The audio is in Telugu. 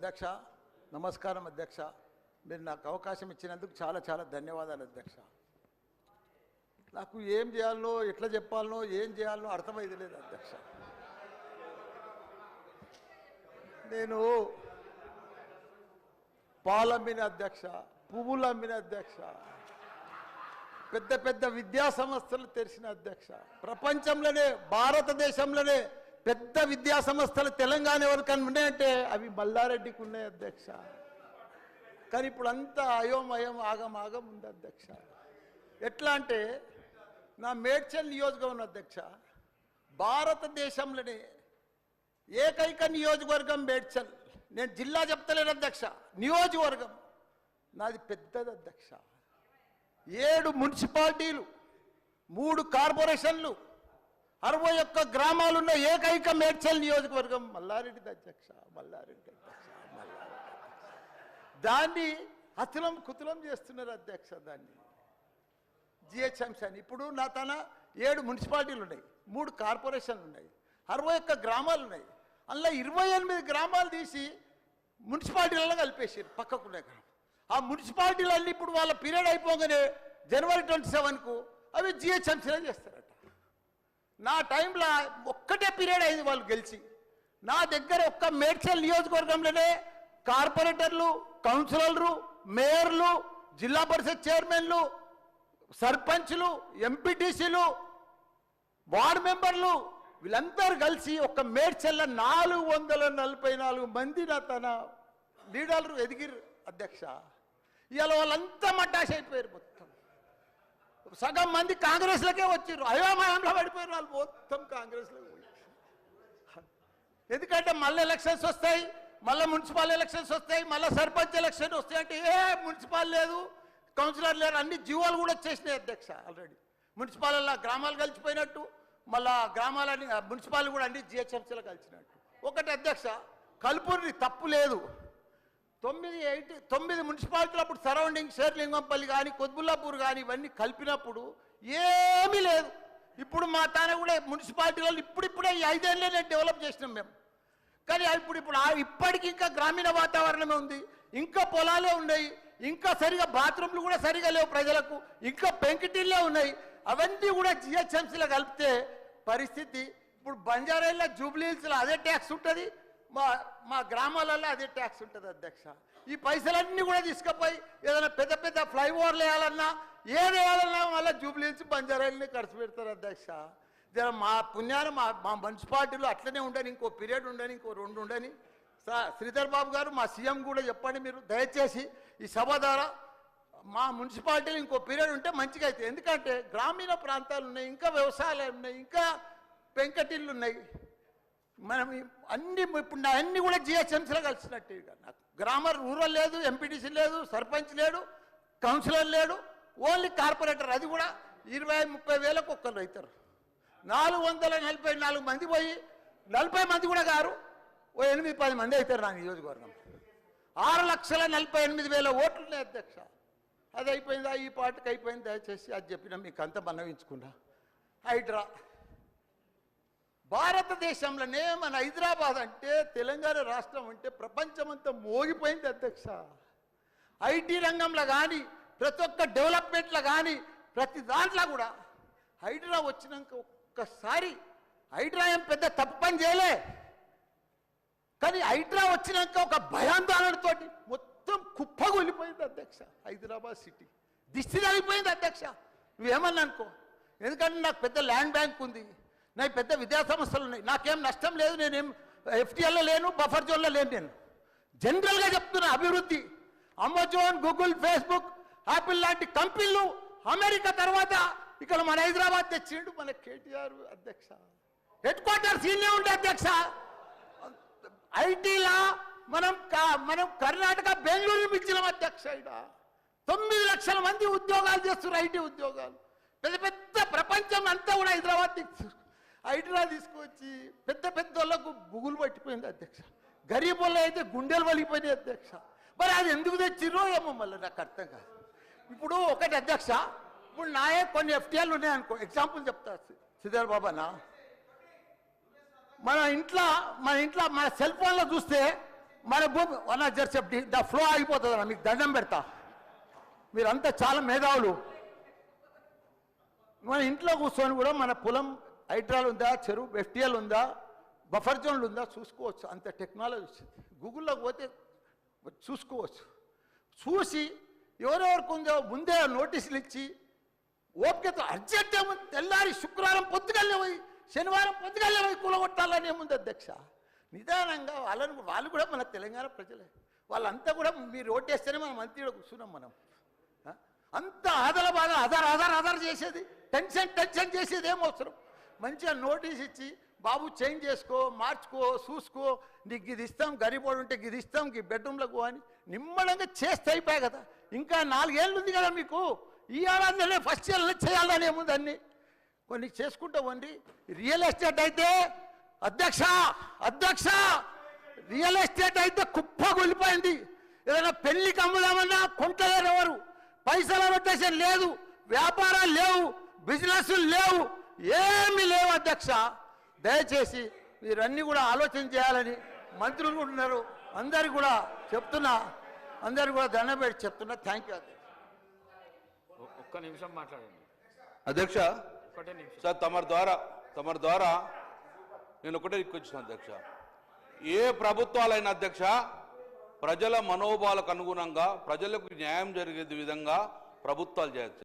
అధ్యక్ష, నమస్కారం అధ్యక్ష. మీరు నాకు అవకాశం ఇచ్చినందుకు చాలా చాలా ధన్యవాదాలు అధ్యక్ష. నాకు ఏం చేయాలనో, ఎట్లా చెప్పాలనో, ఏం చేయాలనో అర్థమైంది లేదు అధ్యక్ష. నేను పాలమ్మిన అధ్యక్ష, పువ్వులు అమ్మిన అధ్యక్ష, పెద్ద పెద్ద విద్యా సంస్థలు తెరిచిన అధ్యక్ష. ప్రపంచంలోనే, భారతదేశంలోనే పెద్ద విద్యా సంస్థలు తెలంగాణ ఎవరికైనా ఉన్నాయంటే అవి మల్లారెడ్డికి ఉన్నాయి అధ్యక్ష. కానీ ఇప్పుడు అంతా అయోమయం, ఆగం ఉంది అధ్యక్ష. ఎట్లా అంటే నా మేడ్చల్ నియోజకవర్గం అధ్యక్ష, భారతదేశంలోనే ఏకైక నియోజకవర్గం మేడ్చల్. నేను జిల్లా చెప్తలేను అధ్యక్ష, నియోజకవర్గం నాది పెద్దది అధ్యక్ష. 7 మున్సిపాలిటీలు, 3 కార్పొరేషన్లు, 61 గ్రామాలున్న ఏకైక మేడ్చల్ నియోజకవర్గం మల్లారెడ్డి అధ్యక్ష. మల్లారెడ్డి దాన్ని అతులం కుతులం చేస్తున్నారు అధ్యక్ష. దాన్ని జిహెచ్ఎంసీ అని. ఇప్పుడు నా తన 7 మున్సిపాలిటీలు ఉన్నాయి, 3 కార్పొరేషన్లు ఉన్నాయి, 61 గ్రామాలు ఉన్నాయి. అందులో 28 గ్రామాలు తీసి మున్సిపాలిటీలలో కలిపేసారు పక్కకునే గ్రామం. ఆ మున్సిపాలిటీలన్నీ ఇప్పుడు వాళ్ళ పీరియడ్ అయిపోగానే జనవరి 27కు అవి జిహెచ్ఎంసీలో చేస్తారట. నా టైంలో ఒక్కటే పీరియడ్ అయింది వాళ్ళు గెలిచి. నా దగ్గర ఒక్క మేడ్చల్ నియోజకవర్గంలోనే కార్పొరేటర్లు, కౌన్సిలర్లు, మేయర్లు, జిల్లా పరిషత్ చైర్మన్లు, సర్పంచ్లు, ఎంపీటీసీలు, వార్డు మెంబర్లు వీళ్ళందరూ కలిసి ఒక్క మేడ్చల్ల 444 మంది నా తన లీడర్లు ఎదిగిరు అధ్యక్ష. ఇవాళ వాళ్ళంతా మడ్డాష్ అయిపోయారు. మొత్తం సగం మంది కాంగ్రెస్లకే వచ్చారు, అయోమయంలో పడిపోయారు వాళ్ళు మొత్తం కాంగ్రెస్లో. ఎందుకంటే మళ్ళీ ఎలక్షన్స్ వస్తాయి, మళ్ళీ మున్సిపల్ ఎలక్షన్స్ వస్తాయి, మళ్ళీ సర్పంచ్ ఎలక్షన్ వస్తాయి. అంటే మున్సిపల్ లేదు, కౌన్సిలర్ లేరు, అన్ని జీవోలు కూడా వచ్చేసినాయి అధ్యక్ష. ఆల్రెడీ మున్సిపాల్లో గ్రామాలు కలిసిపోయినట్టు, మళ్ళా గ్రామాలన్నీ మున్సిపాల్ కూడా అన్ని జిహెచ్ఎంసీలో కలిసినట్టు. ఒకటి అధ్యక్ష, కల్పూరి తప్పు లేదు. 9 మున్సిపాలిటీలు అప్పుడు సరౌండింగ్ షేర్లింగంపల్లి కానీ, కొద్బుల్లాపూర్ కానీ ఇవన్నీ కలిపినప్పుడు ఏమీ లేదు. ఇప్పుడు మా తాన కూడా మున్సిపాలిటీలలో ఇప్పుడిప్పుడే ఈ 5 ఏళ్ళనే డెవలప్ చేసినాం మేము. కానీ ఇప్పుడు ఇప్పటికి ఇంకా గ్రామీణ వాతావరణమే ఉంది, ఇంకా పొలాలే ఉన్నాయి, ఇంకా సరిగా బాత్రూమ్లు కూడా సరిగా లేవు ప్రజలకు, ఇంకా పెంకిటిల్లే ఉన్నాయి. అవన్నీ కూడా జిహెచ్ఎంసీలో కలిపితే పరిస్థితి ఇప్పుడు బంజారాల్లో, జూబ్లీహిల్స్లో అదే ట్యాక్స్ ఉంటుంది, మా గ్రామాలలో అదే ట్యాక్స్ ఉంటుంది అధ్యక్ష. ఈ పైసలన్నీ కూడా తీసుకుపోయి ఏదైనా పెద్ద పెద్ద ఫ్లైఓవర్లు వేయాలన్నా, ఏది వేయాలన్నా మళ్ళీ జూబ్లీహిల్స్, బంజారాలని ఖర్చు పెడతారు అధ్యక్ష. మా పుణ్యాన మా మున్సిపాలిటీలో అట్లనే ఉండని, ఇంకో పీరియడ్ ఉండని, ఇంకో 2 ఉండని. శ్రీధర్ బాబు గారు, మా సీఎం కూడా చెప్పండి మీరు దయచేసి ఈ సభ ద్వారా మా మున్సిపాలిటీలు ఇంకో పీరియడ్ ఉంటే మంచిగా అవుతాయి. ఎందుకంటే గ్రామీణ ప్రాంతాలు ఉన్నాయి, ఇంకా వ్యవసాయాలు ఉన్నాయి, ఇంకా పెంకటిళ్ళు ఉన్నాయి. మనం అన్ని ఇప్పుడు నా అన్ని కూడా జిహెచ్ఎంసీలో కలిసినట్టు. నాకు గ్రామర్ రూరల్ లేదు, ఎంపీటీసీ లేదు, సర్పంచ్ లేడు, కౌన్సిలర్ లేడు, ఓన్లీ కార్పొరేటర్. అది కూడా 20-30 వేలకు ఒక్కరు అవుతారు. 444 మంది పోయి 40 మంది కూడా గారు 8-10 మంది అవుతారు నా నియోజకవర్గం. 6,48,000 ఓట్లు ఉన్నాయి అధ్యక్ష. అది అయిపోయిందా, ఈ పార్టీకి అయిపోయింది. దయచేసి అది చెప్పినా మీకు అంత మనవించుకున్నా. హైడ్రా భారతదేశంలోనే మన హైదరాబాద్ అంటే, తెలంగాణ రాష్ట్రం అంటే ప్రపంచమంతా మోగిపోయింది అధ్యక్ష. ఐటీ రంగంలో కానీ, ప్రతి ఒక్క డెవలప్మెంట్లో కానీ, ప్రతి దాంట్లో కూడా హైడ్రా వచ్చినాక ఒక్కసారి హైడ్రా ఏం పెద్ద తప్పు పని చేయలే. కానీ హైడ్రా వచ్చినాక ఒక భయాందోళనతో మొత్తం కుప్పగొలిపోయింది అధ్యక్ష. హైదరాబాద్ సిటీ దిష్టి తగిలిపోయింది అధ్యక్ష. నువ్వేమన్నా అనుకో, ఎందుకంటే నాకు పెద్ద ల్యాండ్ బ్యాంక్ ఉంది, నాకు పెద్ద విద్యా సంస్థలు ఉన్నాయి, నాకేం నష్టం లేదు, నేనేం ఎఫ్టీఎల్లో లేను, బఫర్ జోన్లో లేను. నేను జనరల్గా చెప్తున్నా, అభివృద్ధి అమెజాన్, గూగుల్, ఫేస్బుక్, యాపిల్ లాంటి కంపెనీలు అమెరికా తర్వాత ఇక్కడ మన హైదరాబాద్ తెచ్చిండు మన కేటీఆర్ అధ్యక్ష. హెడ్ క్వార్టర్స్ ఈయనే ఉండే అధ్యక్ష. ఐటీలా మనం కర్ణాటక, బెంగళూరు పిలిచినాం అధ్యక్ష. ఇక్కడ 9 లక్షల మంది ఉద్యోగాలు చేస్తున్నారు, ఐటీ ఉద్యోగాలు. పెద్ద పెద్ద ప్రపంచం అంతా కూడా హైడ్రా తీసుకొచ్చి పెద్ద పెద్ద వాళ్ళకు బుగులు పట్టిపోయింది అధ్యక్ష. గరీబ్ వాళ్ళు అయితే గుండెలు వలిగిపోయినాయి అధ్యక్ష. మరి అది ఎందుకు తెచ్చిర్రో ఏమో మళ్ళీ నాకు అర్థం కాదు. ఇప్పుడు ఒకటి అధ్యక్ష, ఇప్పుడు నాయే కొన్ని ఎఫ్టీఎల్ ఉన్నాయనుకో, ఎగ్జాంపుల్ చెప్తా శ్రీధర్ బాబానా. మన ఇంట్లో మన సెల్ ఫోన్లో చూస్తే మన భూమి వన్ జర్సెప్టి ద ఫ్లో అయిపోతుందన్న, మీకు దండం పెడతా. మీరంతా చాలా మేధావులు. మన ఇంట్లో కూర్చొని కూడా మన పొలం హైడ్రాల్ ఉందా, చెరువు ఎఫ్టీఎల్ ఉందా, బఫర్ జోన్లు ఉందా చూసుకోవచ్చు. అంత టెక్నాలజీ వచ్చింది. గూగుల్లోకి పోతే చూసుకోవచ్చు. చూసి ఎవరెవరికి ఉందో ముందే నోటీసులు ఇచ్చి ఓపికతో అర్జెంట్ ఏముంది, తెల్లారి శుక్రవారం పొద్దుగల్లే పోయి శనివారం పొద్దుగల్లే పోయి కూలగొట్టాలని ఏముంది అధ్యక్ష. నిదానంగా వాళ్ళు కూడా మన తెలంగాణ ప్రజలే. వాళ్ళంతా కూడా మీరు ఓటేస్తేనే మనం మంత్రిలో కూర్చున్నాం. మనం అంత ఆదల బాగా ఆధార్ చేసేది, టెన్షన్ చేసేది ఏం అవసరం. మంచిగా నోటీస్ ఇచ్చి బాబు చేంజ్ చేసుకో, మార్చుకో, చూసుకో, నీకు ఇది ఇస్తాం, గరీబోడు ఉంటే ఇది ఇస్తాం, ఈ బెడ్రూమ్లకు అని నిమ్మడంగా చేస్తే అయిపోయాయి కదా. ఇంకా 4 ఏళ్ళు ఉంది కదా మీకు. ఈ ఏడాదిలోనే ఫస్ట్ ఇయర్లో చేయాలని ఏముంది, అన్ని కొన్ని చేసుకుంటా వండి. రియల్ ఎస్టేట్ అయితే అధ్యక్ష రియల్ ఎస్టేట్ అయితే కుప్పగొలిపోయింది. ఏదైనా పెళ్లికి అమ్ముదామన్నా కొంటలేరు ఎవరు, పైసల రొటేషన్ లేదు, వ్యాపారాలు లేవు, బిజినెస్లు లేవు, ఏమీ లేవు అధ్యక్ష. దయచేసి మీరన్నీ కూడా ఆలోచన చేయాలని మంత్రులు కూడా ఉన్నారు. అందరికి కూడా చెప్తున్నా, అందరికి కూడా దండం పెట్టి చెప్తున్నా. థ్యాంక్ యూ అధ్యక్ష. ఒక్క నిమిషం మాట్లాడండి అధ్యక్ష. ఒకటే నిమిషం సార్ తమరి ద్వారా నేను ఒకటే రిక్వెస్ట్ అధ్యక్ష. ఏ ప్రభుత్వాలైన అధ్యక్ష ప్రజల మనోభావాలకు అనుగుణంగా ప్రజలకు న్యాయం జరిగే విధంగా ప్రభుత్వాలు చేయొచ్చు.